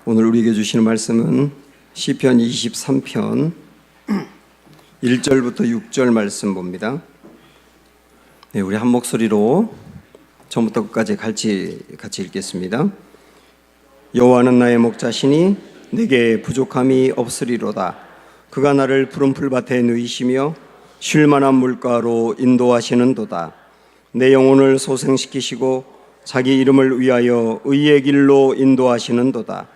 오늘 우리에게 주시는 말씀은 시편 23편 1절부터 6절 말씀 봅니다. 네, 우리 한 목소리로 처음부터 끝까지 같이 읽겠습니다. 여호와는 나의 목자시니 내게 부족함이 없으리로다. 그가 나를 푸른 풀밭에 누이시며 쉴 만한 물가로 인도하시는도다. 내 영혼을 소생시키시고 자기 이름을 위하여 의의 길로 인도하시는도다.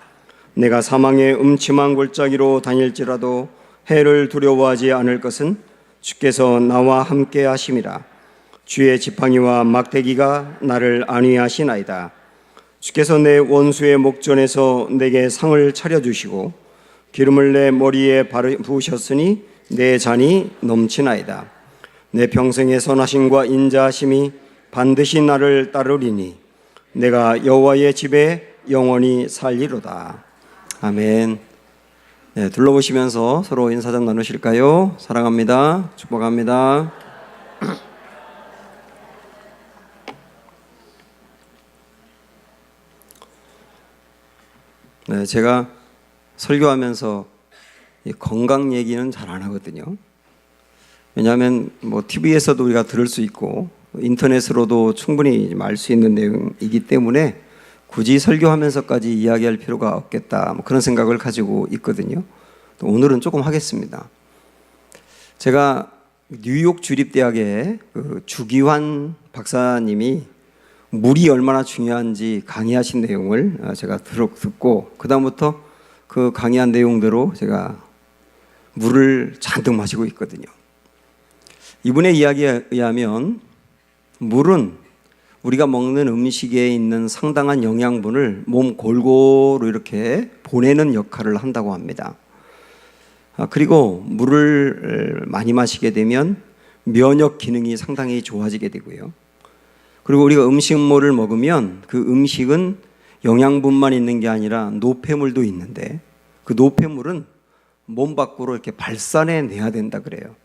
내가 사망의 음침한 골짜기로 다닐지라도 해를 두려워하지 않을 것은 주께서 나와 함께 하심이라. 주의 지팡이와 막대기가 나를 안위하시나이다. 주께서 내 원수의 목전에서 내게 상을 차려주시고 기름을 내 머리에 부으셨으니 내 잔이 넘치나이다. 내 평생의 선하심과 인자하심이 반드시 나를 따르리니 내가 여호와의 집에 영원히 살리로다. 아멘. 네, 둘러보시면서 서로 인사좀 나누실까요? 사랑합니다. 축복합니다. 네, 제가 설교하면서 건강 얘기는 잘 안 하거든요. 왜냐하면 TV에서도 우리가 들을 수 있고 인터넷으로도 충분히 알 수 있는 내용이기 때문에 굳이 설교하면서까지 이야기할 필요가 없겠다, 그런 생각을 가지고 있거든요. 오늘은 조금 하겠습니다. 제가 뉴욕 주립대학의 주기환 박사님이 물이 얼마나 중요한지 강의하신 내용을 제가 듣고 그 다음부터 그 강의한 내용대로 제가 물을 잔뜩 마시고 있거든요. 이분의 이야기에 의하면 물은 우리가 먹는 음식에 있는 상당한 영양분을 몸 골고루 이렇게 보내는 역할을 한다고 합니다. 그리고 물을 많이 마시게 되면 면역 기능이 상당히 좋아지게 되고요. 그리고 우리가 음식물을 먹으면 그 음식은 영양분만 있는 게 아니라 노폐물도 있는데 그 노폐물은 몸 밖으로 이렇게 발산해내야 된다 그래요.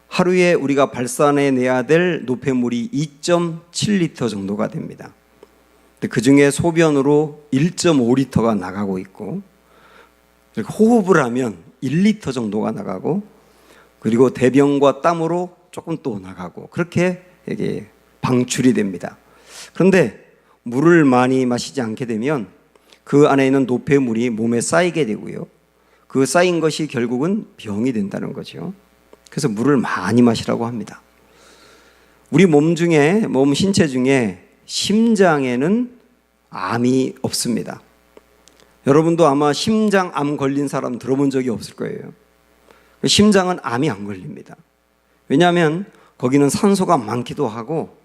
하루에 우리가 발산해내야 될 노폐물이 2.7리터 정도가 됩니다. 그 중에 소변으로 1.5리터가 나가고 있고, 호흡을 하면 1리터 정도가 나가고, 그리고 대변과 땀으로 조금 또 나가고, 그렇게 이게 방출이 됩니다. 그런데 물을 많이 마시지 않게 되면 그 안에 있는 노폐물이 몸에 쌓이게 되고요. 그 쌓인 것이 결국은 병이 된다는 거죠. 그래서 물을 많이 마시라고 합니다. 우리 몸 신체 중에 심장에는 암이 없습니다. 여러분도 아마 심장암 걸린 사람 들어본 적이 없을 거예요. 심장은 암이 안 걸립니다. 왜냐하면 거기는 산소가 많기도 하고,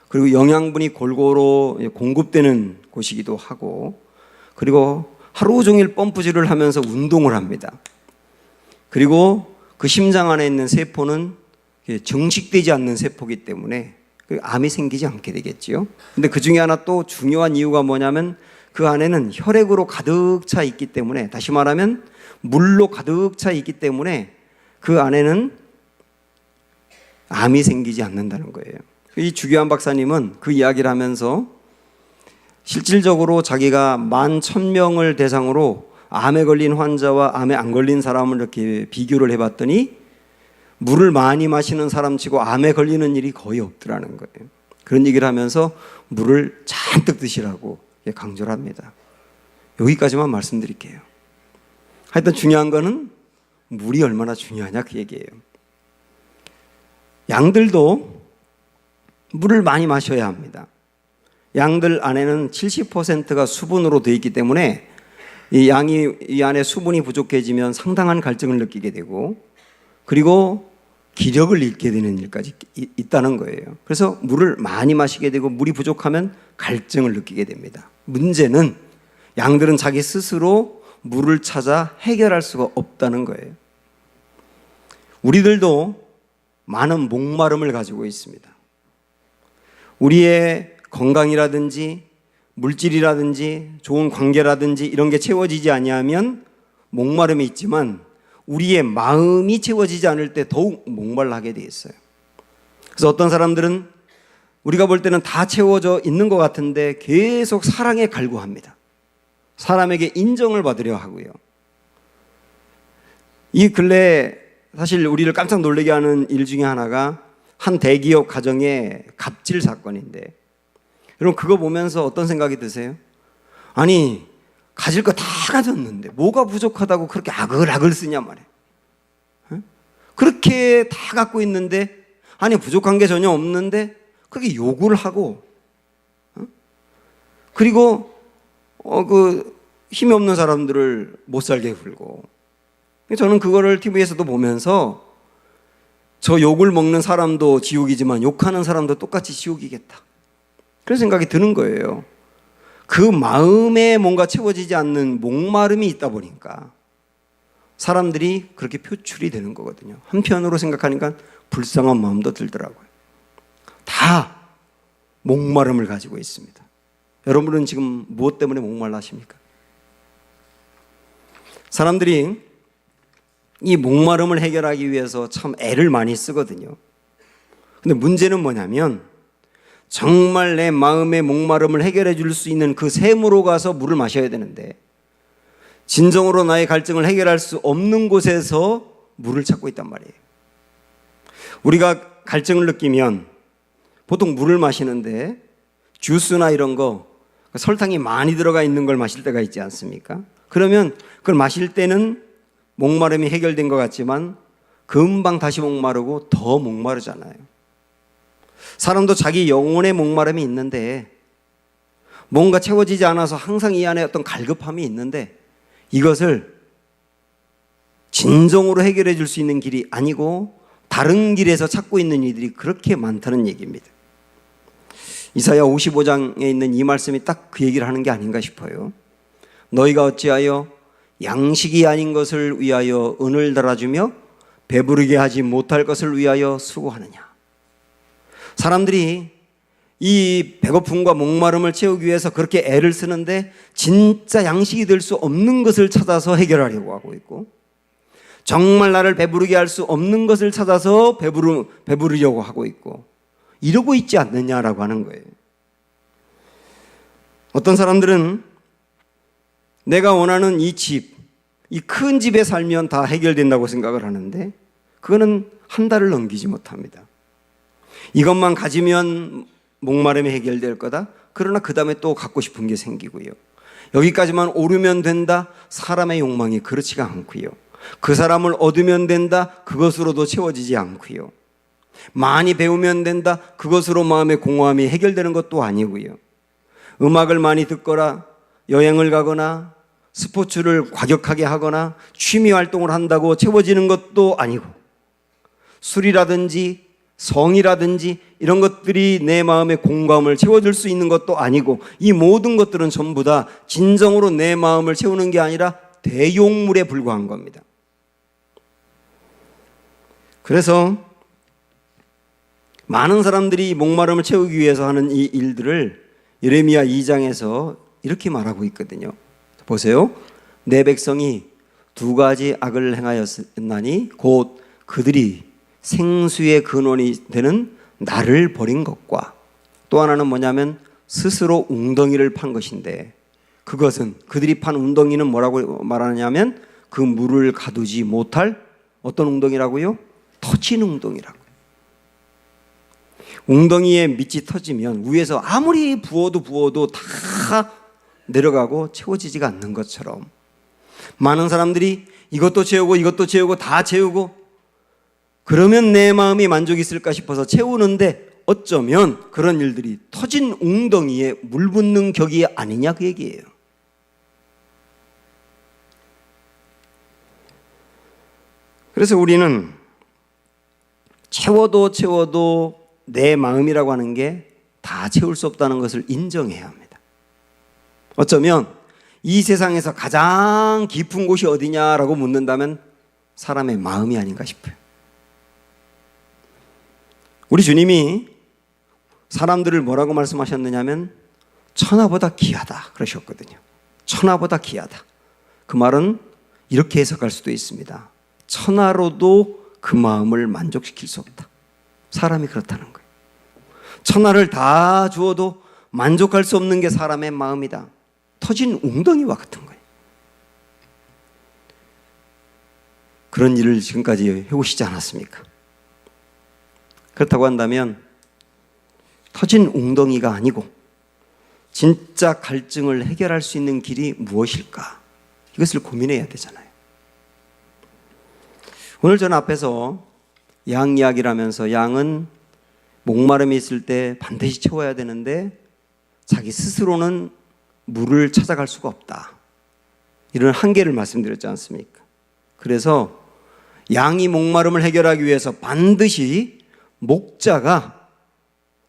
그리고 영양분이 골고루 공급되는 곳이기도 하고, 그리고 하루 종일 펌프질을 하면서 운동을 합니다. 그리고 그 심장 안에 있는 세포는 정식되지 않는 세포이기 때문에 암이 생기지 않게 되겠지요. 근데 그 중에 하나 또 중요한 이유가 뭐냐면 그 안에는 혈액으로 가득 차 있기 때문에, 다시 말하면 물로 가득 차 있기 때문에 그 안에는 암이 생기지 않는다는 거예요. 이 주기환 박사님은 그 이야기를 하면서 실질적으로 자기가 11,000명을 대상으로 암에 걸린 환자와 암에 안 걸린 사람을 이렇게 비교를 해봤더니 물을 많이 마시는 사람치고 암에 걸리는 일이 거의 없더라는 거예요. 그런 얘기를 하면서 물을 잔뜩 드시라고 강조를 합니다. 여기까지만 말씀드릴게요. 하여튼 중요한 거는 물이 얼마나 중요하냐 그 얘기예요. 양들도 물을 많이 마셔야 합니다. 양들 안에는 70%가 수분으로 되어 있기 때문에 이 안에 수분이 부족해지면 상당한 갈증을 느끼게 되고, 그리고 기력을 잃게 되는 일까지 있다는 거예요. 그래서 물을 많이 마시게 되고 물이 부족하면 갈증을 느끼게 됩니다. 문제는 양들은 자기 스스로 물을 찾아 해결할 수가 없다는 거예요. 우리들도 많은 목마름을 가지고 있습니다. 우리의 건강이라든지 물질이라든지 좋은 관계라든지 이런 게 채워지지 아니하면 목마름이 있지만 우리의 마음이 채워지지 않을 때 더욱 목말라하게 돼 있어요. 그래서 어떤 사람들은 우리가 볼 때는 다 채워져 있는 것 같은데 계속 사랑에 갈구합니다. 사람에게 인정을 받으려 하고요. 이 근래 사실 우리를 깜짝 놀라게 하는 일 중에 하나가 한 대기업 가정의 갑질 사건인데, 여러분 그거 보면서 어떤 생각이 드세요? 아니 가질 거 다 가졌는데 뭐가 부족하다고 그렇게 아글아글 쓰냐 말이에요. 그렇게 다 갖고 있는데, 아니 부족한 게 전혀 없는데 그렇게 욕을 하고, 그리고 그 힘이 없는 사람들을 못 살게 굴고. 저는 그거를 TV에서도 보면서 저 욕을 먹는 사람도 지옥이지만 욕하는 사람도 똑같이 지옥이겠다, 그런 생각이 드는 거예요. 그 마음에 뭔가 채워지지 않는 목마름이 있다 보니까 사람들이 그렇게 표출이 되는 거거든요. 한편으로 생각하니까 불쌍한 마음도 들더라고요. 다 목마름을 가지고 있습니다. 여러분은 지금 무엇 때문에 목말라 하십니까? 사람들이 이 목마름을 해결하기 위해서 참 애를 많이 쓰거든요. 근데 문제는 뭐냐면, 정말 내 마음의 목마름을 해결해 줄 수 있는 그 샘으로 가서 물을 마셔야 되는데, 진정으로 나의 갈증을 해결할 수 없는 곳에서 물을 찾고 있단 말이에요. 우리가 갈증을 느끼면 보통 물을 마시는데 주스나 이런 거 설탕이 많이 들어가 있는 걸 마실 때가 있지 않습니까? 그러면 그걸 마실 때는 목마름이 해결된 것 같지만 금방 다시 목마르고 더 목마르잖아요. 사람도 자기 영혼의 목마름이 있는데, 뭔가 채워지지 않아서 항상 이 안에 어떤 갈급함이 있는데, 이것을 진정으로 해결해 줄 수 있는 길이 아니고 다른 길에서 찾고 있는 이들이 그렇게 많다는 얘기입니다. 이사야 55장에 있는 이 말씀이 딱 그 얘기를 하는 게 아닌가 싶어요. 너희가 어찌하여 양식이 아닌 것을 위하여 은을 달아주며 배부르게 하지 못할 것을 위하여 수고하느냐. 사람들이 이 배고픔과 목마름을 채우기 위해서 그렇게 애를 쓰는데 진짜 양식이 될 수 없는 것을 찾아서 해결하려고 하고 있고, 정말 나를 배부르게 할 수 없는 것을 찾아서 배부르려고 하고 있고, 이러고 있지 않느냐라고 하는 거예요. 어떤 사람들은 내가 원하는 이 집, 이 큰 집에 살면 다 해결된다고 생각을 하는데, 그거는 한 달을 넘기지 못합니다. 이것만 가지면 목마름이 해결될 거다. 그러나 그 다음에 또 갖고 싶은 게 생기고요. 여기까지만 오르면 된다. 사람의 욕망이 그렇지가 않고요. 그 사람을 얻으면 된다. 그것으로도 채워지지 않고요. 많이 배우면 된다. 그것으로 마음의 공허함이 해결되는 것도 아니고요. 음악을 많이 듣거나 여행을 가거나 스포츠를 과격하게 하거나 취미 활동을 한다고 채워지는 것도 아니고, 술이라든지 성이라든지 이런 것들이 내 마음의 공감을 채워줄 수 있는 것도 아니고, 이 모든 것들은 전부 다 진정으로 내 마음을 채우는 게 아니라 대용물에 불과한 겁니다. 그래서 많은 사람들이 목마름을 채우기 위해서 하는 이 일들을 예레미야 2장에서 이렇게 말하고 있거든요. 보세요. 내 백성이 두 가지 악을 행하였나니 곧 그들이 생수의 근원이 되는 나를 버린 것과, 또 하나는 뭐냐면 스스로 웅덩이를 판 것인데, 그것은 그들이 판 웅덩이는 뭐라고 말하냐면 그 물을 가두지 못할 어떤 웅덩이라고요? 터진 웅덩이라고. 웅덩이에 밑이 터지면 위에서 아무리 부어도 다 내려가고 채워지지가 않는 것처럼, 많은 사람들이 이것도 채우고 이것도 채우고 다 채우고 그러면 내 마음이 만족이 있을까 싶어서 채우는데, 어쩌면 그런 일들이 터진 웅덩이에 물 붓는 격이 아니냐, 그 얘기예요. 그래서 우리는 채워도 내 마음이라고 하는 게 다 채울 수 없다는 것을 인정해야 합니다. 어쩌면 이 세상에서 가장 깊은 곳이 어디냐라고 묻는다면 사람의 마음이 아닌가 싶어요. 우리 주님이 사람들을 뭐라고 말씀하셨느냐면 천하보다 귀하다 그러셨거든요. 천하보다 귀하다. 그 말은 이렇게 해석할 수도 있습니다. 천하로도 그 마음을 만족시킬 수 없다. 사람이 그렇다는 거예요. 천하를 다 주어도 만족할 수 없는 게 사람의 마음이다. 터진 웅덩이와 같은 거예요. 그런 일을 지금까지 해오시지 않았습니까? 그렇다고 한다면 터진 웅덩이가 아니고 진짜 갈증을 해결할 수 있는 길이 무엇일까? 이것을 고민해야 되잖아요. 오늘 저는 앞에서 양 이야기를 하면서 양은 목마름이 있을 때 반드시 채워야 되는데 자기 스스로는 물을 찾아갈 수가 없다. 이런 한계를 말씀드렸지 않습니까? 그래서 양이 목마름을 해결하기 위해서 반드시 목자가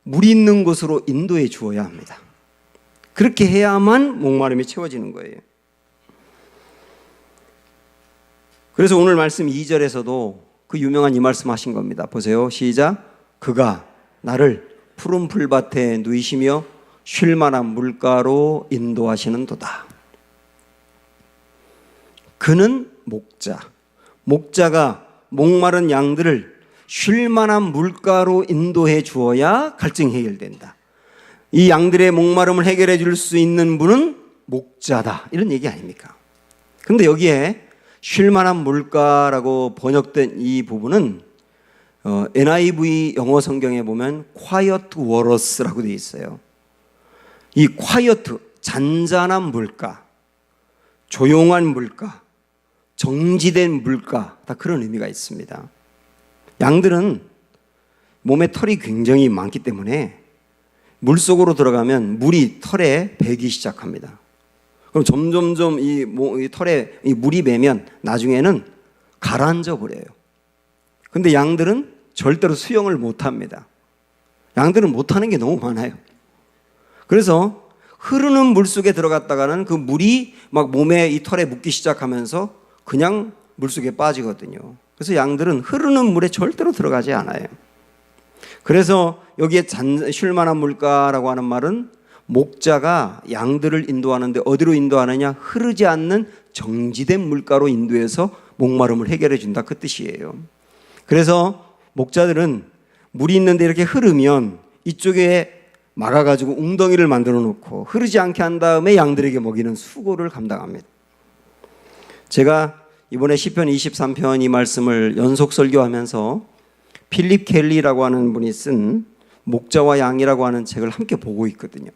물이 있는 곳으로 인도해 주어야 합니다. 그렇게 해야만 목마름이 채워지는 거예요. 그래서 오늘 말씀 2절에서도 그 유명한 이 말씀 하신 겁니다. 보세요. 시작. 그가 나를 푸른 풀밭에 누이시며 쉴 만한 물가로 인도하시는도다. 그는 목자. 목자가 목마른 양들을 쉴 만한 물가로 인도해 주어야 갈증이 해결된다. 이 양들의 목마름을 해결해 줄 수 있는 분은 목자다. 이런 얘기 아닙니까? 그런데 여기에 쉴 만한 물가라고 번역된 이 부분은 NIV 영어 성경에 보면 quiet waters라고 되어 있어요. 이 quiet, 잔잔한 물가, 조용한 물가, 정지된 물가, 다 그런 의미가 있습니다. 양들은 몸에 털이 굉장히 많기 때문에 물속으로 들어가면 물이 털에 배기 시작합니다. 그럼 점점점 이 털에 물이 배면 나중에는 가라앉아 버려요. 근데 양들은 절대로 수영을 못 합니다. 양들은 못하는 게 너무 많아요. 그래서 흐르는 물 속에 들어갔다가는 그 물이 막 몸에 이 털에 묻기 시작하면서 그냥 물 속에 빠지거든요. 그래서 양들은 흐르는 물에 절대로 들어가지 않아요. 그래서 여기에 쉴 만한 물가라고 하는 말은 목자가 양들을 인도하는데 어디로 인도하느냐? 흐르지 않는 정지된 물가로 인도해서 목마름을 해결해 준다, 그 뜻이에요. 그래서 목자들은 물이 있는데 이렇게 흐르면 이쪽에 막아가지고 웅덩이를 만들어 놓고 흐르지 않게 한 다음에 양들에게 먹이는 수고를 감당합니다. 제가 이번에 시편 23편 이 말씀을 연속 설교하면서 필립 켈리라고 하는 분이 쓴 목자와 양이라고 하는 책을 함께 보고 있거든요.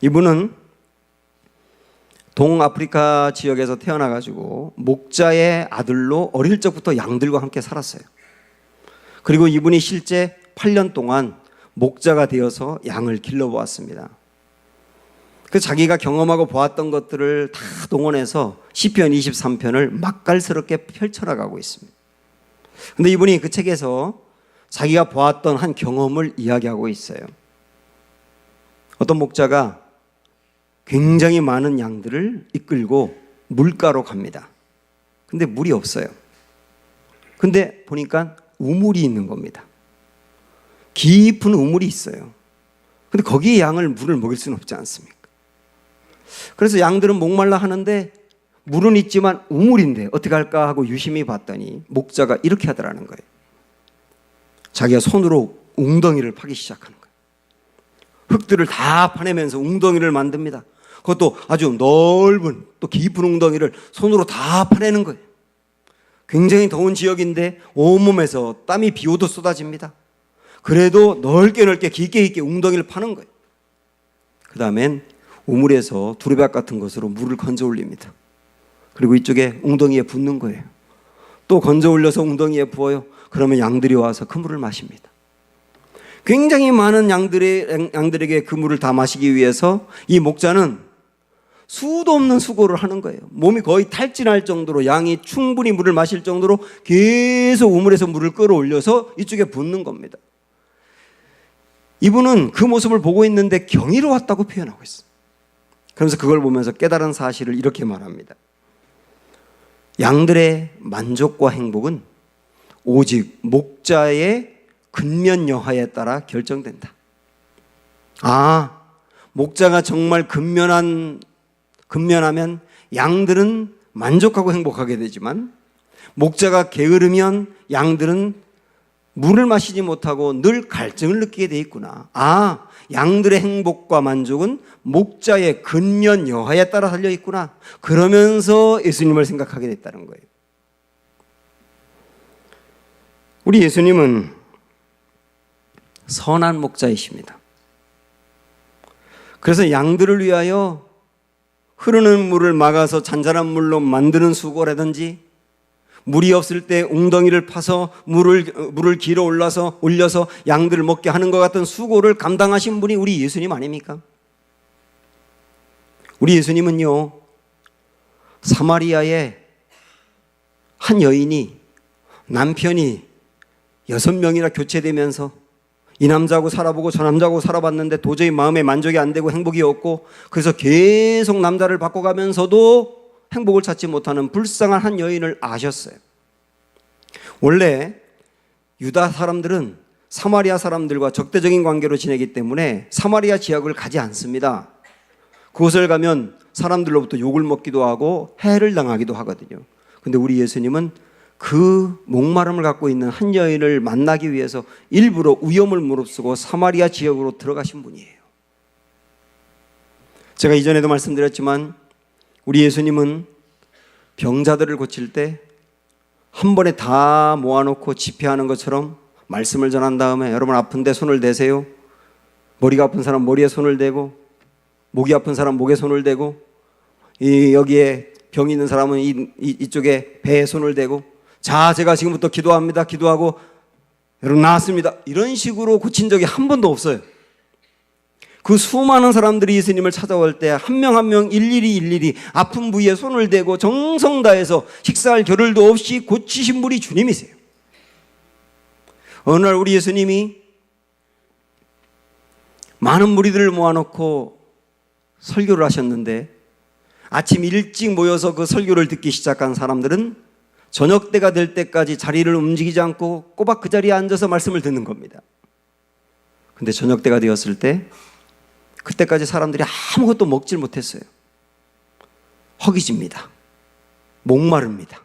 이분은 동아프리카 지역에서 태어나가지고 목자의 아들로 어릴 적부터 양들과 함께 살았어요. 그리고 이분이 실제 8년 동안 목자가 되어서 양을 길러보았습니다. 그 자기가 경험하고 보았던 것들을 다 동원해서 시편 23편을 맛깔스럽게 펼쳐나가고 있습니다. 근데 이분이 그 책에서 자기가 보았던 한 경험을 이야기하고 있어요. 어떤 목자가 굉장히 많은 양들을 이끌고 물가로 갑니다. 근데 물이 없어요. 근데 보니까 우물이 있는 겁니다. 깊은 우물이 있어요. 근데 거기에 양을 물을 먹일 수는 없지 않습니까? 그래서 양들은 목말라 하는데 물은 있지만 우물인데 어떻게 할까 하고 유심히 봤더니 목자가 이렇게 하더라는 거예요. 자기가 손으로 웅덩이를 파기 시작하는 거예요. 흙들을 다 파내면서 웅덩이를 만듭니다. 그것도 아주 넓은 또 깊은 웅덩이를 손으로 다 파내는 거예요. 굉장히 더운 지역인데 온몸에서 땀이 비 오듯 쏟아집니다. 그래도 넓게 깊게 웅덩이를 파는 거예요. 그 다음엔 우물에서 두루벽 같은 것으로 물을 건져 올립니다. 그리고 이쪽에 웅덩이에 붓는 거예요. 또 건져 올려서 웅덩이에 부어요. 그러면 양들이 와서 그 물을 마십니다. 굉장히 많은 양들에게 그 물을 다 마시기 위해서 이 목자는 수도 없는 수고를 하는 거예요. 몸이 거의 탈진할 정도로 양이 충분히 물을 마실 정도로 계속 우물에서 물을 끌어올려서 이쪽에 붓는 겁니다. 이분은 그 모습을 보고 있는데 경이로웠다고 표현하고 있어요. 그러면서 그걸 보면서 깨달은 사실을 이렇게 말합니다. 양들의 만족과 행복은 오직 목자의 근면 여하에 따라 결정된다. 아, 목자가 정말 근면하면 양들은 만족하고 행복하게 되지만 목자가 게으르면 양들은 물을 마시지 못하고 늘 갈증을 느끼게 돼 있구나. 아, 양들의 행복과 만족은 목자의 근면 여하에 따라 달려 있구나. 그러면서 예수님을 생각하게 됐다는 거예요. 우리 예수님은 선한 목자이십니다. 그래서 양들을 위하여 흐르는 물을 막아서 잔잔한 물로 만드는 수고라든지, 물이 없을 때 웅덩이를 파서 물을 길어 올려서 양들을 먹게 하는 것 같은 수고를 감당하신 분이 우리 예수님 아닙니까? 우리 예수님은요, 사마리아의 한 여인이 남편이 6명이나 교체되면서 이 남자하고 살아보고 저 남자하고 살아봤는데 도저히 마음에 만족이 안 되고 행복이 없고, 그래서 계속 남자를 바꿔가면서도 행복을 찾지 못하는 불쌍한 한 여인을 아셨어요. 원래 유다 사람들은 사마리아 사람들과 적대적인 관계로 지내기 때문에 사마리아 지역을 가지 않습니다. 그곳을 가면 사람들로부터 욕을 먹기도 하고 해를 당하기도 하거든요. 근데 우리 예수님은 그 목마름을 갖고 있는 한 여인을 만나기 위해서 일부러 위험을 무릅쓰고 사마리아 지역으로 들어가신 분이에요. 제가 이전에도 말씀드렸지만 우리 예수님은 병자들을 고칠 때 한 번에 다 모아놓고 집회하는 것처럼 말씀을 전한 다음에 여러분 아픈데 손을 대세요. 머리가 아픈 사람 머리에 손을 대고, 목이 아픈 사람 목에 손을 대고, 여기에 병이 있는 사람은 이쪽에 배에 손을 대고, 자, 제가 지금부터 기도합니다. 기도하고 여러분 나았습니다. 이런 식으로 고친 적이 한 번도 없어요. 그 수많은 사람들이 예수님을 찾아올 때 한 명 한 명 일일이 아픈 부위에 손을 대고 정성 다해서 식사할 겨를도 없이 고치신 분이 주님이세요. 어느 날 우리 예수님이 많은 무리들을 모아놓고 설교를 하셨는데, 아침 일찍 모여서 그 설교를 듣기 시작한 사람들은 저녁 때가 될 때까지 자리를 움직이지 않고 꼬박 그 자리에 앉아서 말씀을 듣는 겁니다. 근데 저녁 때가 되었을 때 그때까지 사람들이 아무것도 먹질 못했어요. 허기집니다. 목마릅니다.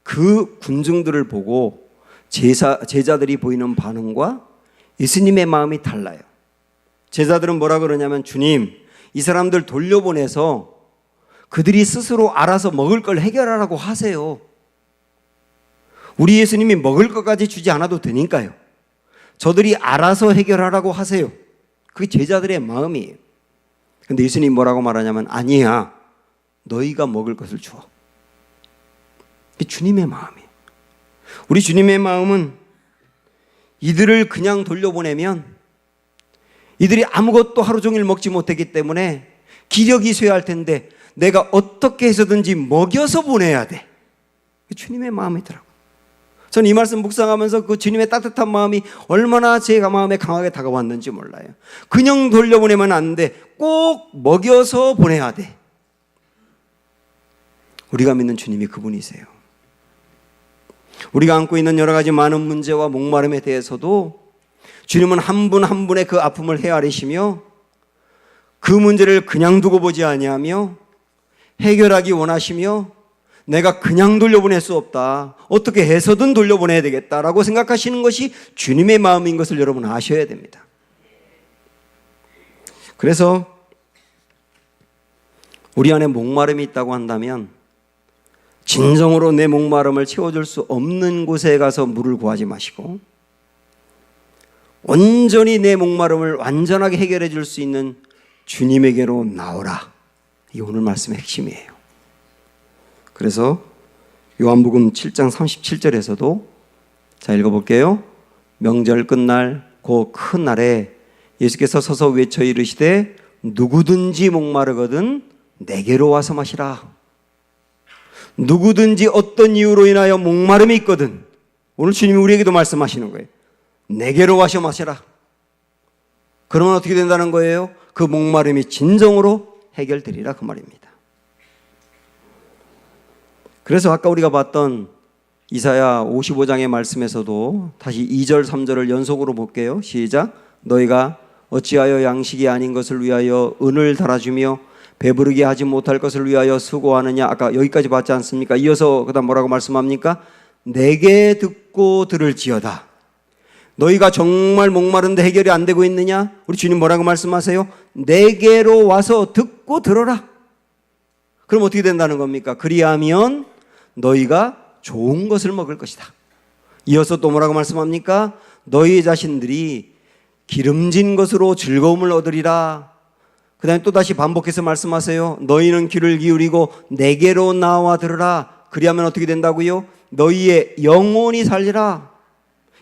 그 군중들을 보고 제자들이 보이는 반응과 예수님의 마음이 달라요. 제자들은 뭐라 그러냐면, 주님, 이 사람들 돌려보내서 그들이 스스로 알아서 먹을 걸 해결하라고 하세요. 우리 예수님이 먹을 것까지 주지 않아도 되니까요. 저들이 알아서 해결하라고 하세요. 그게 제자들의 마음이에요. 근데 예수님이 뭐라고 말하냐면, 아니야, 너희가 먹을 것을 줘. 이게 주님의 마음이에요. 우리 주님의 마음은 이들을 그냥 돌려보내면 이들이 아무것도 하루 종일 먹지 못했기 때문에 기력이 쇠할 텐데 내가 어떻게 해서든지 먹여서 보내야 돼. 주님의 마음이더라고요. 저는 이 말씀 묵상하면서 그 주님의 따뜻한 마음이 얼마나 제 마음에 강하게 다가왔는지 몰라요. 그냥 돌려보내면 안 돼. 꼭 먹여서 보내야 돼. 우리가 믿는 주님이 그분이세요. 우리가 안고 있는 여러 가지 많은 문제와 목마름에 대해서도 주님은 한 분 한 분의 그 아픔을 헤아리시며 그 문제를 그냥 두고 보지 아니하며 해결하기 원하시며, 내가 그냥 돌려보낼 수 없다, 어떻게 해서든 돌려보내야 되겠다라고 생각하시는 것이 주님의 마음인 것을 여러분 아셔야 됩니다. 그래서 우리 안에 목마름이 있다고 한다면 진정으로 내 목마름을 채워줄 수 없는 곳에 가서 물을 구하지 마시고, 온전히 내 목마름을 완전하게 해결해 줄 수 있는 주님에게로 나오라. 이게 오늘 말씀의 핵심이에요. 그래서 요한복음 7장 37절에서도, 자 읽어볼게요. 명절 끝날 그 큰 날에 예수께서 서서 외쳐 이르시되 누구든지 목마르거든 내게로 와서 마시라. 누구든지 어떤 이유로 인하여 목마름이 있거든, 오늘 주님이 우리에게도 말씀하시는 거예요. 내게로 와서 마시라. 그러면 어떻게 된다는 거예요? 그 목마름이 진정으로 해결되리라, 그 말입니다. 그래서 아까 우리가 봤던 이사야 55장의 말씀에서도 다시 2절 3절을 연속으로 볼게요. 시작. 너희가 어찌하여 양식이 아닌 것을 위하여 은을 달아주며 배부르게 하지 못할 것을 위하여 수고하느냐. 아까 여기까지 봤지 않습니까? 이어서 그 다음 뭐라고 말씀합니까? 내게 듣고 들을지어다. 너희가 정말 목마른데 해결이 안 되고 있느냐? 우리 주님 뭐라고 말씀하세요? 내게로 와서 듣고 들어라. 그럼 어떻게 된다는 겁니까? 그리하면 너희가 좋은 것을 먹을 것이다. 이어서 또 뭐라고 말씀합니까? 너희 자신들이 기름진 것으로 즐거움을 얻으리라. 그 다음에 또다시 반복해서 말씀하세요. 너희는 귀를 기울이고 내게로 나와 들으라. 그리하면 어떻게 된다고요? 너희의 영혼이 살리라.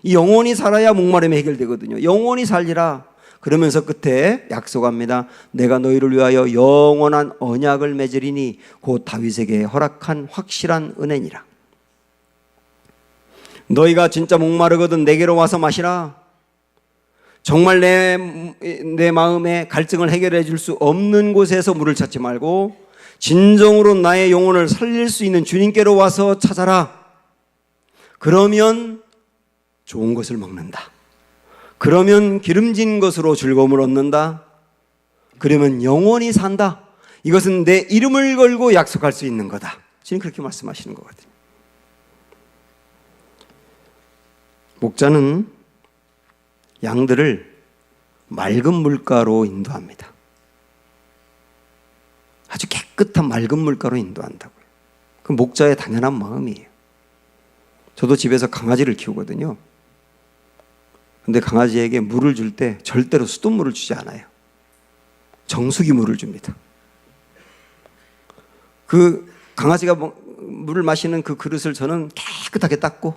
이 영혼이 살아야 목마름이 해결되거든요. 영혼이 살리라. 그러면서 끝에 약속합니다. 내가 너희를 위하여 영원한 언약을 맺으리니 곧 다윗에게 허락한 확실한 은혜니라. 너희가 진짜 목마르거든 내게로 와서 마시라. 정말 내 마음에 갈증을 해결해 줄 수 없는 곳에서 물을 찾지 말고 진정으로 나의 영혼을 살릴 수 있는 주님께로 와서 찾아라. 그러면 좋은 것을 먹는다. 그러면 기름진 것으로 즐거움을 얻는다. 그러면 영원히 산다. 이것은 내 이름을 걸고 약속할 수 있는 거다. 지금 그렇게 말씀하시는 거거든요. 목자는 양들을 맑은 물가로 인도합니다. 아주 깨끗한 맑은 물가로 인도한다고요. 그 목자의 당연한 마음이에요. 저도 집에서 강아지를 키우거든요. 근데 강아지에게 물을 줄 때 절대로 수돗물을 주지 않아요. 정수기 물을 줍니다. 그 강아지가 물을 마시는 그 그릇을 저는 깨끗하게 닦고,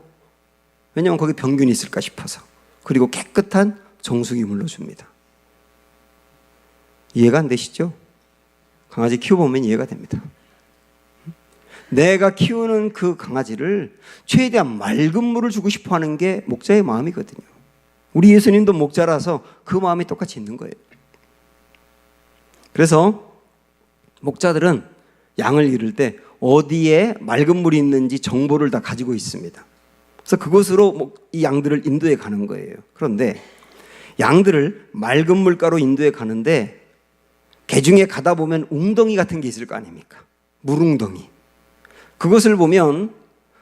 왜냐하면 거기 병균이 있을까 싶어서, 그리고 깨끗한 정수기 물로 줍니다. 이해가 안 되시죠? 강아지 키워보면 이해가 됩니다. 내가 키우는 그 강아지를 최대한 맑은 물을 주고 싶어 하는 게 목자의 마음이거든요. 우리 예수님도 목자라서 그 마음이 똑같이 있는 거예요. 그래서 목자들은 양을 기를 때 어디에 맑은 물이 있는지 정보를 다 가지고 있습니다. 그래서 그곳으로 이 양들을 인도해 가는 거예요. 그런데 양들을 맑은 물가로 인도해 가는데 개중에 가다 보면 웅덩이 같은 게 있을 거 아닙니까? 물웅덩이. 그것을 보면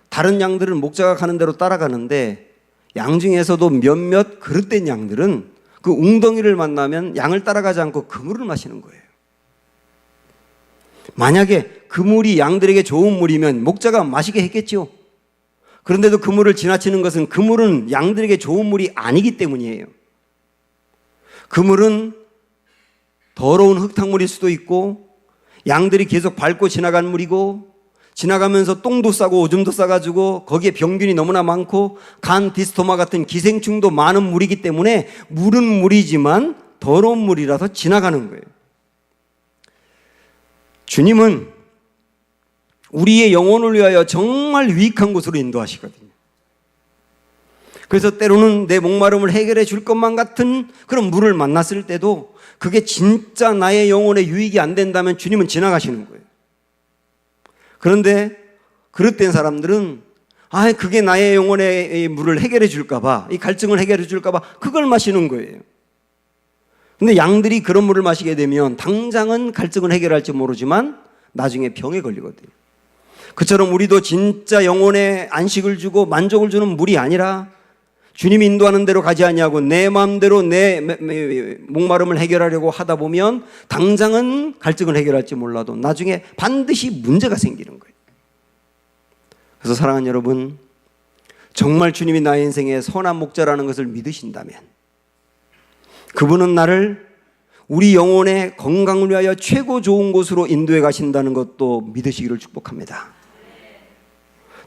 다른 양들은 목자가 가는 대로 따라가는데 양 중에서도 몇몇 그릇된 양들은 그 웅덩이를 만나면 양을 따라가지 않고 그 물을 마시는 거예요. 만약에 그 물이 양들에게 좋은 물이면 목자가 마시게 했겠죠. 그런데도 그 물을 지나치는 것은 그 물은 양들에게 좋은 물이 아니기 때문이에요. 그 물은 더러운 흙탕물일 수도 있고 양들이 계속 밟고 지나간 물이고 지나가면서 똥도 싸고 오줌도 싸가지고 거기에 병균이 너무나 많고 간 디스토마 같은 기생충도 많은 물이기 때문에 물은 물이지만 더러운 물이라서 지나가는 거예요. 주님은 우리의 영혼을 위하여 정말 유익한 곳으로 인도하시거든요. 그래서 때로는 내 목마름을 해결해 줄 것만 같은 그런 물을 만났을 때도 그게 진짜 나의 영혼에 유익이 안 된다면 주님은 지나가시는 거예요. 그런데 그릇된 사람들은 그게 나의 영혼의 물을 해결해 줄까 봐, 이 갈증을 해결해 줄까 봐 그걸 마시는 거예요. 근데 양들이 그런 물을 마시게 되면 당장은 갈증을 해결할지 모르지만 나중에 병에 걸리거든요. 그처럼 우리도 진짜 영혼에 안식을 주고 만족을 주는 물이 아니라 주님이 인도하는 대로 가지 아니하고 내 마음대로 내 목마름을 해결하려고 하다 보면 당장은 갈증을 해결할지 몰라도 나중에 반드시 문제가 생기는 거예요. 그래서 사랑하는 여러분, 정말 주님이 나의 인생의 선한 목자라는 것을 믿으신다면 그분은 나를 우리 영혼의 건강을 위하여 최고 좋은 곳으로 인도해 가신다는 것도 믿으시기를 축복합니다.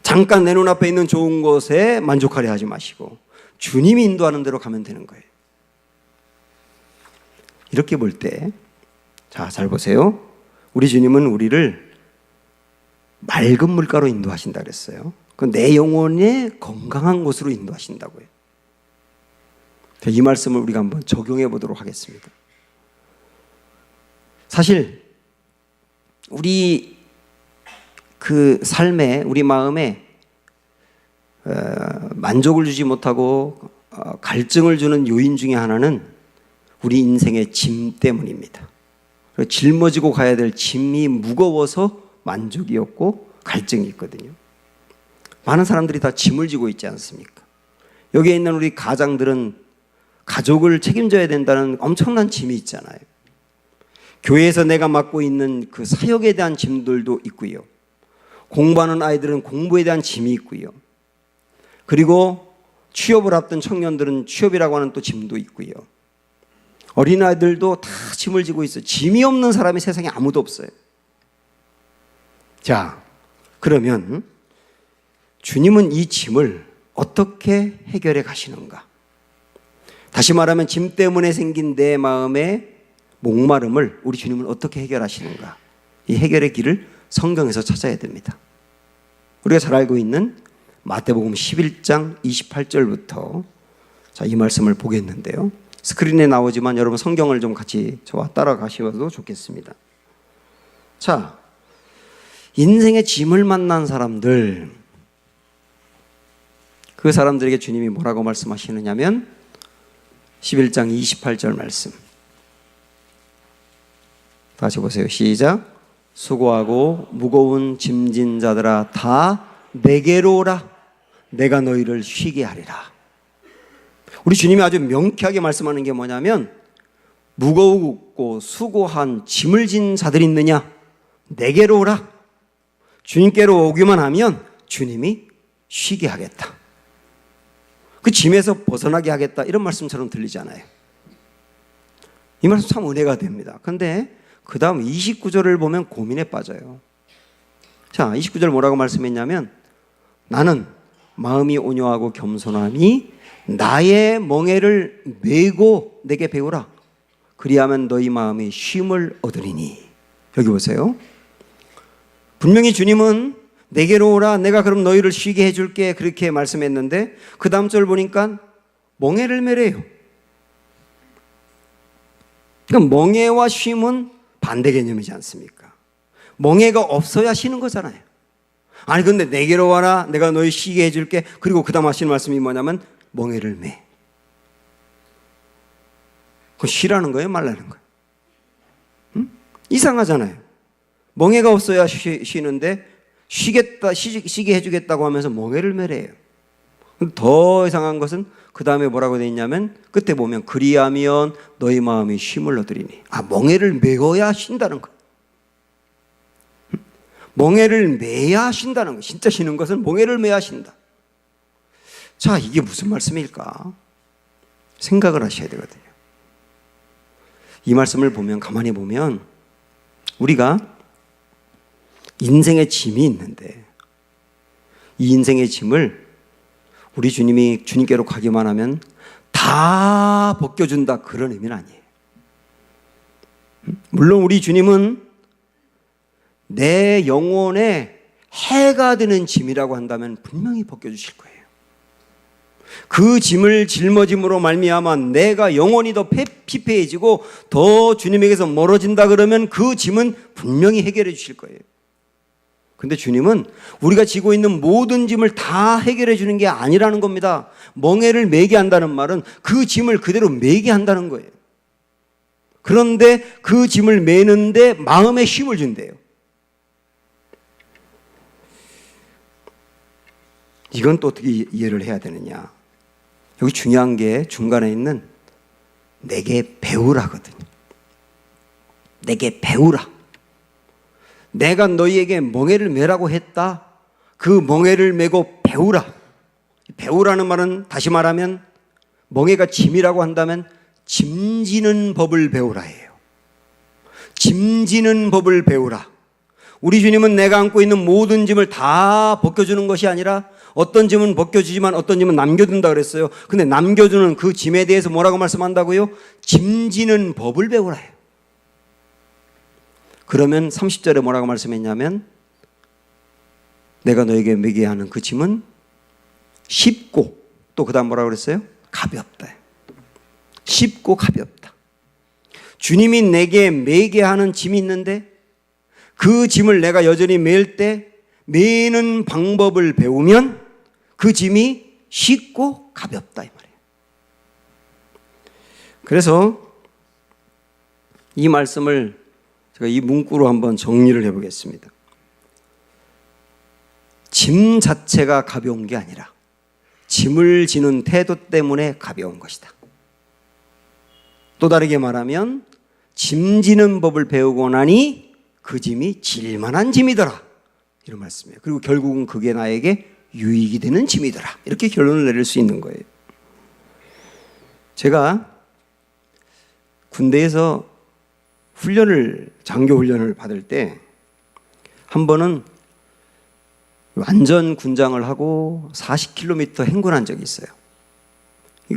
잠깐 내 눈앞에 있는 좋은 곳에 만족하려 하지 마시고 주님이 인도하는 대로 가면 되는 거예요. 이렇게 볼 때, 잘 보세요. 우리 주님은 우리를 맑은 물가로 인도하신다 그랬어요. 내 영혼의 건강한 곳으로 인도하신다고요. 이 말씀을 우리가 한번 적용해 보도록 하겠습니다. 사실 우리 그 삶에, 우리 마음에 만족을 주지 못하고 갈증을 주는 요인 중에 하나는 우리 인생의 짐 때문입니다. 짊어지고 가야 될 짐이 무거워서 만족이 없고 갈증이 있거든요. 많은 사람들이 다 짐을 지고 있지 않습니까? 여기에 있는 우리 가장들은 가족을 책임져야 된다는 엄청난 짐이 있잖아요. 교회에서 내가 맡고 있는 그 사역에 대한 짐들도 있고요. 공부하는 아이들은 공부에 대한 짐이 있고요. 그리고 취업을 앞둔 청년들은 취업이라고 하는 또 짐도 있고요. 어린아이들도 다 짐을 지고 있어요. 짐이 없는 사람이 세상에 아무도 없어요. 자, 그러면 주님은 이 짐을 어떻게 해결해 가시는가? 다시 말하면 짐 때문에 생긴 내 마음의 목마름을 우리 주님은 어떻게 해결하시는가? 이 해결의 길을 성경에서 찾아야 됩니다. 우리가 잘 알고 있는 마태복음 11장 28절부터 자, 이 말씀을 보겠는데요. 스크린에 나오지만 여러분 성경을 좀 같이 저와 따라가셔도 좋겠습니다. 자, 인생의 짐을 만난 사람들, 그 사람들에게 주님이 뭐라고 말씀하시느냐면 11장 28절 말씀. 다시 보세요. 시작. 수고하고 무거운 짐진 자들아 다 내게로 오라. 내가 너희를 쉬게 하리라. 우리 주님이 아주 명쾌하게 말씀하는 게 뭐냐면 무겁고 수고한 짐을 진 자들이 있느냐? 내게로 오라. 주님께로 오기만 하면 주님이 쉬게 하겠다. 그 짐에서 벗어나게 하겠다. 이런 말씀처럼 들리지 않아요? 이 말씀 참 은혜가 됩니다. 그런데 그 다음 29절을 보면 고민에 빠져요. 자, 29절 뭐라고 말씀했냐면 나는 마음이 온유하고 겸손하니 나의 멍에를 메고 내게 배우라. 그리하면 너희 마음이 쉼을 얻으리니. 여기 보세요. 분명히 주님은 내게로 오라. 내가 그럼 너희를 쉬게 해줄게. 그렇게 말씀했는데 그 다음 절 보니까 멍에를 메래요. 그러니까 멍에와 쉼은 반대 개념이지 않습니까? 멍에가 없어야 쉬는 거잖아요. 아니 근데 내게로 와라. 내가 너희 쉬게 해줄게. 그리고 그 다음 하시는 말씀이 뭐냐면 멍에를 매. 그거 쉬라는 거예요? 말라는 거예요? 응? 이상하잖아요. 멍에가 없어야 쉬는데 쉬게 해주겠다고 하면서 멍에를 매래요. 더 이상한 것은 그 다음에 뭐라고 되어 있냐면 끝에 보면 그리하면 너희 마음이 쉼을 얻으리니. 아, 멍에를 메어야 쉰다는 거예요. 멍에를 매야 쉰다는 거예요. 진짜 쉬는 것은 멍에를 매야 쉰다. 자, 이게 무슨 말씀일까? 생각을 하셔야 되거든요. 이 말씀을 보면 가만히 보면 우리가 인생의 짐이 있는데 이 인생의 짐을 우리 주님이 주님께로 가기만 하면 다 벗겨준다 그런 의미는 아니에요. 물론 우리 주님은 내 영혼에 해가 되는 짐이라고 한다면 분명히 벗겨주실 거예요. 그 짐을 짊어짐으로 말미암아 내가 영혼이 더 피폐해지고 더 주님에게서 멀어진다 그러면 그 짐은 분명히 해결해 주실 거예요. 근데 주님은 우리가 지고 있는 모든 짐을 다 해결해 주는 게 아니라는 겁니다. 멍에를 메게 한다는 말은 그 짐을 그대로 메게 한다는 거예요. 그런데 그 짐을 메는데 마음에 쉼을 준대요. 이건 또 어떻게 이해를 해야 되느냐? 여기 중요한 게 중간에 있는 내게 배우라거든요. 내게 배우라. 내가 너희에게 멍에를 메라고 했다. 그 멍에를 메고 배우라. 배우라는 말은 다시 말하면 멍에가 짐이라고 한다면 짐지는 법을 배우라예요. 짐지는 법을 배우라. 우리 주님은 내가 안고 있는 모든 짐을 다 벗겨주는 것이 아니라 어떤 짐은 벗겨주지만 어떤 짐은 남겨둔다 그랬어요. 근데 남겨주는 그 짐에 대해서 뭐라고 말씀한다고요? 짐지는 법을 배우라 해요. 그러면 30절에 뭐라고 말씀했냐면 내가 너에게 매게 하는 그 짐은 쉽고 또 그 다음 뭐라고 그랬어요? 가볍다. 쉽고 가볍다. 주님이 내게 매게 하는 짐이 있는데 그 짐을 내가 여전히 매일 때 매는 방법을 배우면 그 짐이 쉽고 가볍다 이 말이에요. 그래서 이 말씀을 제가 이 문구로 한번 정리를 해보겠습니다. 짐 자체가 가벼운 게 아니라 짐을 지는 태도 때문에 가벼운 것이다. 또 다르게 말하면 짐 지는 법을 배우고 나니 그 짐이 질만한 짐이더라, 이런 말씀이에요. 그리고 결국은 그게 나에게 유익이 되는 짐이더라, 이렇게 결론을 내릴 수 있는 거예요. 제가 군대에서 장교 훈련을 받을 때 한 번은 완전 군장을 하고 40km 행군한 적이 있어요.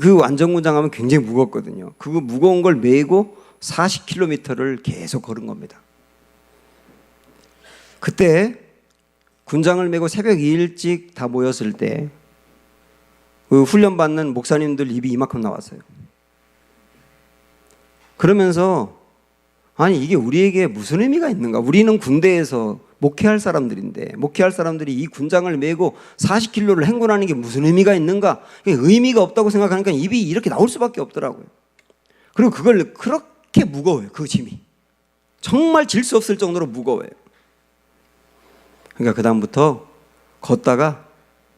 그 완전 군장하면 굉장히 무겁거든요. 그 무거운 걸 메고 40km를 계속 걸은 겁니다. 그때 군장을 메고 새벽 일찍 다 모였을 때 그 훈련 받는 목사님들 입이 이만큼 나왔어요. 그러면서 아니 이게 우리에게 무슨 의미가 있는가? 우리는 군대에서 목회할 사람들인데 목회할 사람들이 이 군장을 메고 40km를 행군하는 게 무슨 의미가 있는가? 의미가 없다고 생각하니까 입이 이렇게 나올 수밖에 없더라고요. 그리고 그걸 그렇게 무거워요. 그 짐이 정말 질 수 없을 정도로 무거워요. 그러니까 그 다음부터 걷다가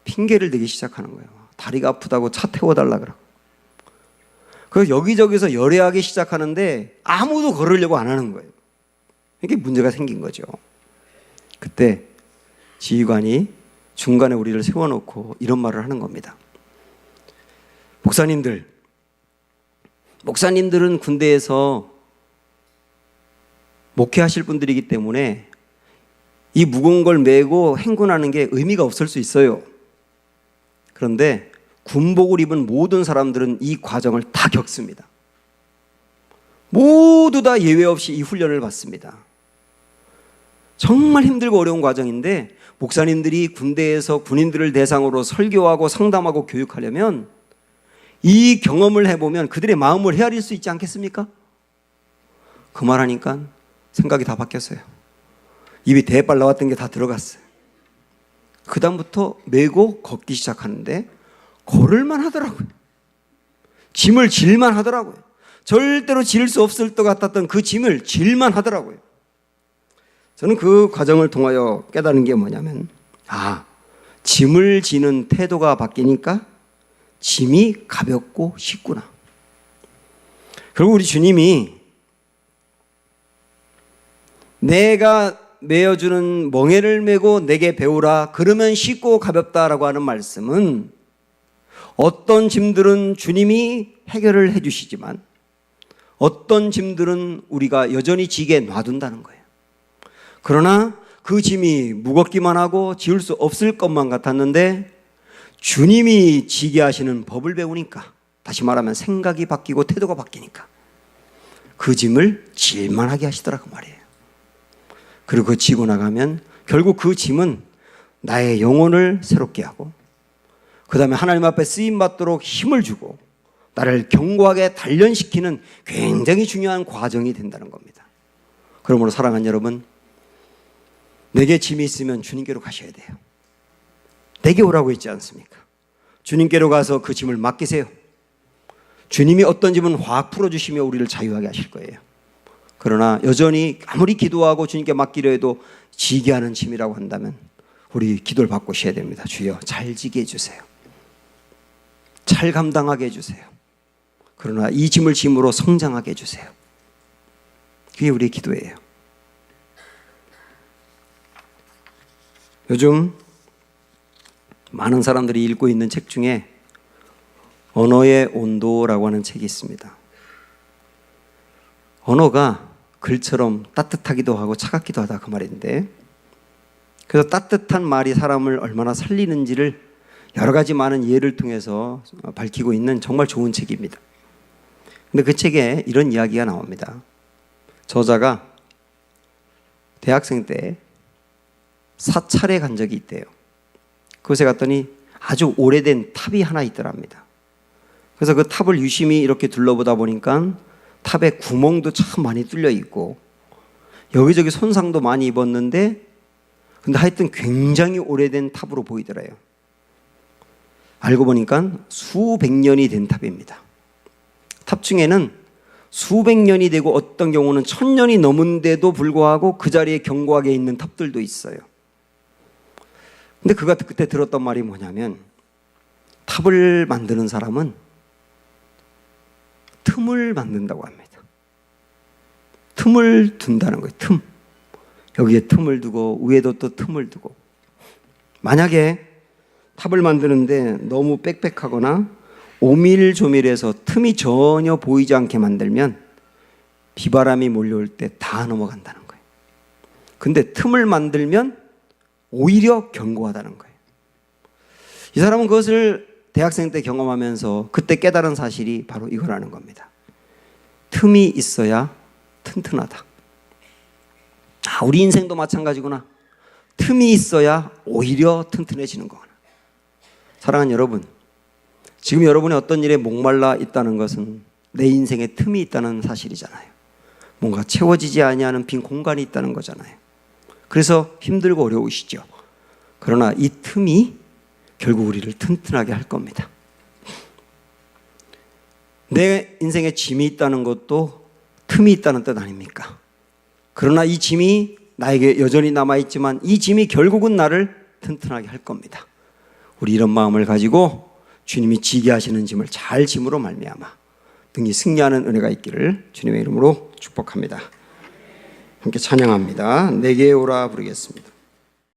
핑계를 대기 시작하는 거예요. 다리가 아프다고 차 태워달라 그러고. 그래서 여기저기서 열애하기 시작하는데 아무도 걸으려고 안 하는 거예요. 이게 문제가 생긴 거죠. 그때 지휘관이 중간에 우리를 세워놓고 이런 말을 하는 겁니다. 목사님들은 군대에서 목회하실 분들이기 때문에 이 무거운 걸 메고 행군하는 게 의미가 없을 수 있어요. 그런데 군복을 입은 모든 사람들은 이 과정을 다 겪습니다. 모두 다 예외 없이 이 훈련을 받습니다. 정말 힘들고 어려운 과정인데 목사님들이 군대에서 군인들을 대상으로 설교하고 상담하고 교육하려면 이 경험을 해보면 그들의 마음을 헤아릴 수 있지 않겠습니까? 그 말하니까 생각이 다 바뀌었어요. 입이 대빨 나왔던 게 다 들어갔어요. 그 다음부터 메고 걷기 시작하는데 걸을만 하더라고요. 짐을 질만 하더라고요. 절대로 질 수 없을 것 같았던 그 짐을 질만 하더라고요. 저는 그 과정을 통하여 깨달은 게 뭐냐면 짐을 지는 태도가 바뀌니까 짐이 가볍고 쉽구나. 그리고 우리 주님이 내가 메어주는 멍에를 메고 내게 배우라 그러면 쉽고 가볍다라고 하는 말씀은 어떤 짐들은 주님이 해결을 해주시지만 어떤 짐들은 우리가 여전히 지게 놔둔다는 거예요. 그러나 그 짐이 무겁기만 하고 지을 수 없을 것만 같았는데 주님이 지게 하시는 법을 배우니까, 다시 말하면 생각이 바뀌고 태도가 바뀌니까 그 짐을 질만하게 하시더라고 말이에요. 그리고 그 지고 나가면 결국 그 짐은 나의 영혼을 새롭게 하고 그 다음에 하나님 앞에 쓰임받도록 힘을 주고 나를 견고하게 단련시키는 굉장히 중요한 과정이 된다는 겁니다. 그러므로 사랑하는 여러분, 내게 짐이 있으면 주님께로 가셔야 돼요. 내게 오라고 했지 않습니까? 주님께로 가서 그 짐을 맡기세요. 주님이 어떤 짐은 확 풀어주시며 우리를 자유하게 하실 거예요. 그러나 여전히 아무리 기도하고 주님께 맡기려 해도 지게 하는 짐이라고 한다면 우리 기도를 바꾸셔야 됩니다. 주여 잘 지게 해주세요. 잘 감당하게 해주세요. 그러나 이 짐을 짐으로 성장하게 해주세요. 그게 우리의 기도예요. 요즘 많은 사람들이 읽고 있는 책 중에 언어의 온도라고 하는 책이 있습니다. 언어가 글처럼 따뜻하기도 하고 차갑기도 하다 그 말인데, 그래서 따뜻한 말이 사람을 얼마나 살리는지를 여러 가지 많은 예를 통해서 밝히고 있는 정말 좋은 책입니다. 근데 그 책에 이런 이야기가 나옵니다. 저자가 대학생 때 사찰에 간 적이 있대요. 그곳에 갔더니 아주 오래된 탑이 하나 있더랍니다. 그래서 그 탑을 유심히 이렇게 둘러보다 보니까 탑에 구멍도 참 많이 뚫려 있고 여기저기 손상도 많이 입었는데 근데 하여튼 굉장히 오래된 탑으로 보이더래요. 알고 보니까 수백 년이 된 탑입니다. 탑 중에는 수백 년이 되고 어떤 경우는 1000년이 넘은데도 불구하고 그 자리에 견고하게 있는 탑들도 있어요. 근데 그가 그때 들었던 말이 뭐냐면 탑을 만드는 사람은 틈을 만든다고 합니다. 틈을 둔다는 거예요. 틈. 여기에 틈을 두고 위에도 또 틈을 두고. 만약에 탑을 만드는데 너무 빽빽하거나 오밀조밀해서 틈이 전혀 보이지 않게 만들면 비바람이 몰려올 때 다 넘어간다는 거예요. 근데 틈을 만들면 오히려 견고하다는 거예요. 이 사람은 그것을 대학생 때 경험하면서 그때 깨달은 사실이 바로 이거라는 겁니다. 틈이 있어야 튼튼하다. 우리 인생도 마찬가지구나. 틈이 있어야 오히려 튼튼해지는 거구나. 사랑하는 여러분, 지금 여러분이 어떤 일에 목말라 있다는 것은 내 인생에 틈이 있다는 사실이잖아요. 뭔가 채워지지 아니하는 빈 공간이 있다는 거잖아요. 그래서 힘들고 어려우시죠. 그러나 이 틈이 결국 우리를 튼튼하게 할 겁니다. 내 인생에 짐이 있다는 것도 틈이 있다는 뜻 아닙니까? 그러나 이 짐이 나에게 여전히 남아있지만 이 짐이 결국은 나를 튼튼하게 할 겁니다. 우리 이런 마음을 가지고 주님이 지게 하시는 짐을 잘 짐으로 말미암아 등이 승리하는 은혜가 있기를 주님의 이름으로 축복합니다. 함께 찬양합니다. 내게 오라 부르겠습니다.